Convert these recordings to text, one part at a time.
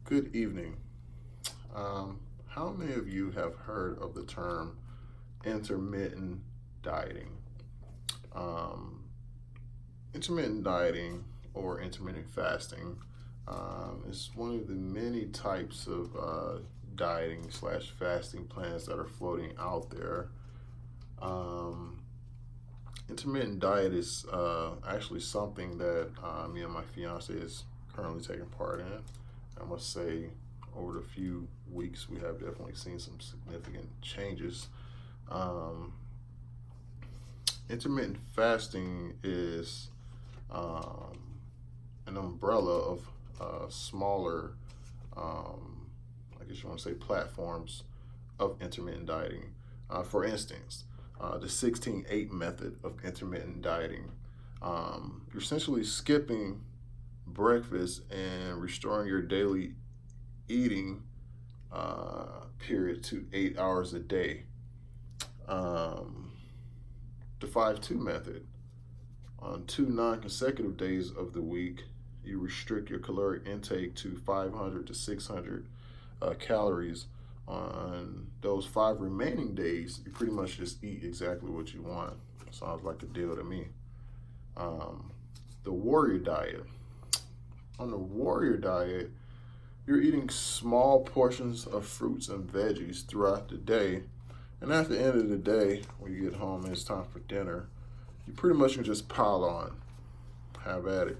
Good evening. How many of you have heard of the term intermittent dieting? Um, Intermittent dieting or intermittent fasting is one of the many types of dieting slash fasting plans that are floating out there. Um, Intermittent diet is actually something that me and my fiance is currently taking part in. I must say, over the few weeks, we have definitely seen some significant changes. Um, Intermittent fasting is um, an umbrella of smaller, um, I guess you want to say, platforms of intermittent dieting. For instance, the 16-8 method of intermittent dieting. You're essentially skipping breakfast and restoring your daily eating period to 8 hours a day. Um, the 5-2 method. On 2 non-consecutive days of the week, you restrict your caloric intake to 500 to 600 calories. On those 5 remaining days, you pretty much just eat exactly what you want. Sounds like a deal to me. Um, the warrior diet. On the warrior diet, you're eating small portions of fruits and veggies throughout the day. And at the end of the day, when you get home and it's time for dinner, you pretty much can just pile on, have at it,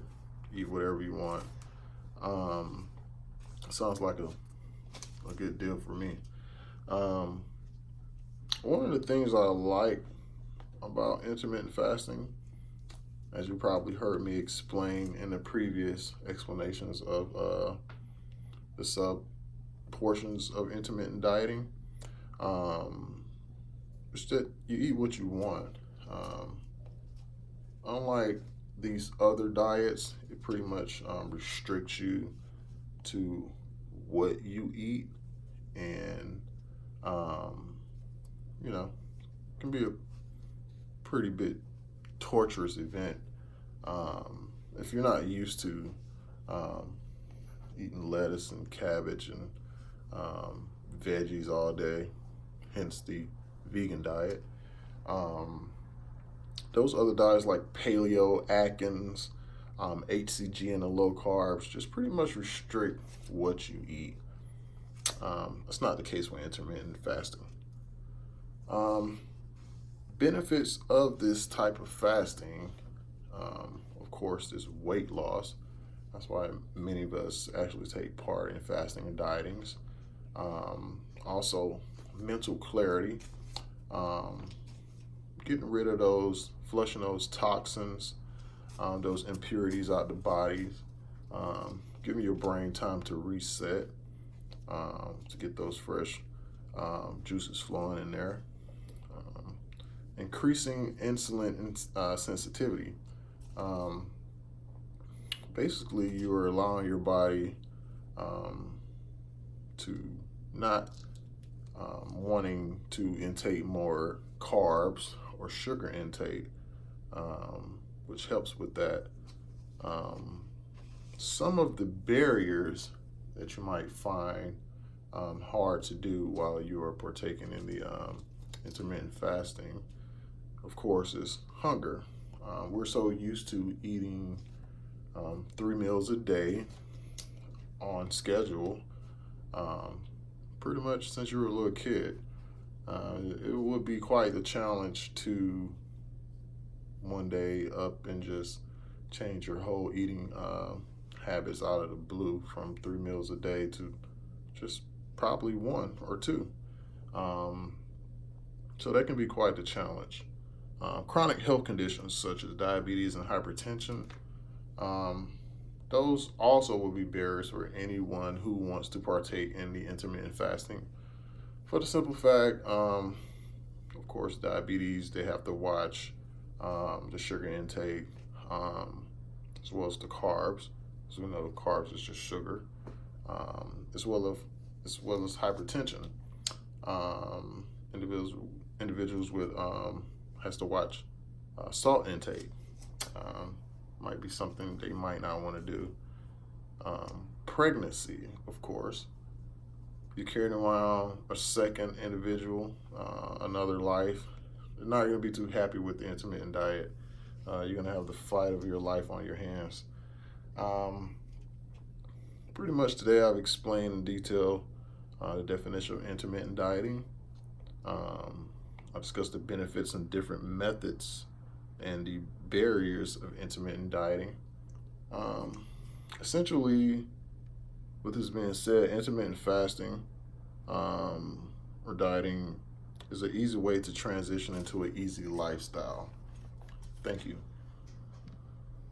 eat whatever you want. Um, Sounds like a good deal for me. Um, One of the things I like about intermittent fasting, as you probably heard me explain in the previous explanations of the sub portions of intermittent dieting, is that you eat what you want. Unlike these other diets, it pretty much restricts you to what you eat, and um, you know, can be a pretty bit torturous event if you're not used to um, eating lettuce and cabbage and veggies all day, hence the vegan diet. Um, those other diets like paleo, Atkins, HCG, and the low carbs just pretty much restrict what you eat. That's not the case with intermittent fasting. Um, Benefits of this type of fasting, of course, is weight loss. That's why many of us actually take part in fasting and dietings. Also, mental clarity, um, getting rid of flushing those toxins, those impurities out the body, giving your brain time to reset, to get those fresh juices flowing in there. Increasing insulin sensitivity. Um, Basically, you are allowing your body um, to not wanting to intake more carbs or sugar intake, which helps with that. Um, some of the barriers that you might find hard to do while you are partaking in the intermittent fasting, of course, is hunger. We're so used to eating 3 meals a day on schedule, pretty much since you were a little kid. It would be quite the challenge to one day up and just change your whole eating habits out of the blue from 3 meals a day to just probably one or two. Um, so that can be quite the challenge. Chronic health conditions such as diabetes and hypertension, um, those also will be barriers for anyone who wants to partake in the intermittent fasting. For the simple fact, of course, diabetes, they have to watch the sugar intake, as well as the carbs. So we know carbs is just sugar, as well as hypertension. Individuals with has to watch salt intake. Might be something they might not want to do. pregnancy, of course, you're carrying around a second individual, another life. You're not going to be too happy with the intermittent diet. You're going to have the fight of your life on your hands. Pretty much today I've explained in detail the definition of intermittent dieting. I discussed the benefits and different methods and the barriers of intermittent dieting. Essentially, with this being said, intermittent fasting or dieting is an easy way to transition into an easy lifestyle. Thank you.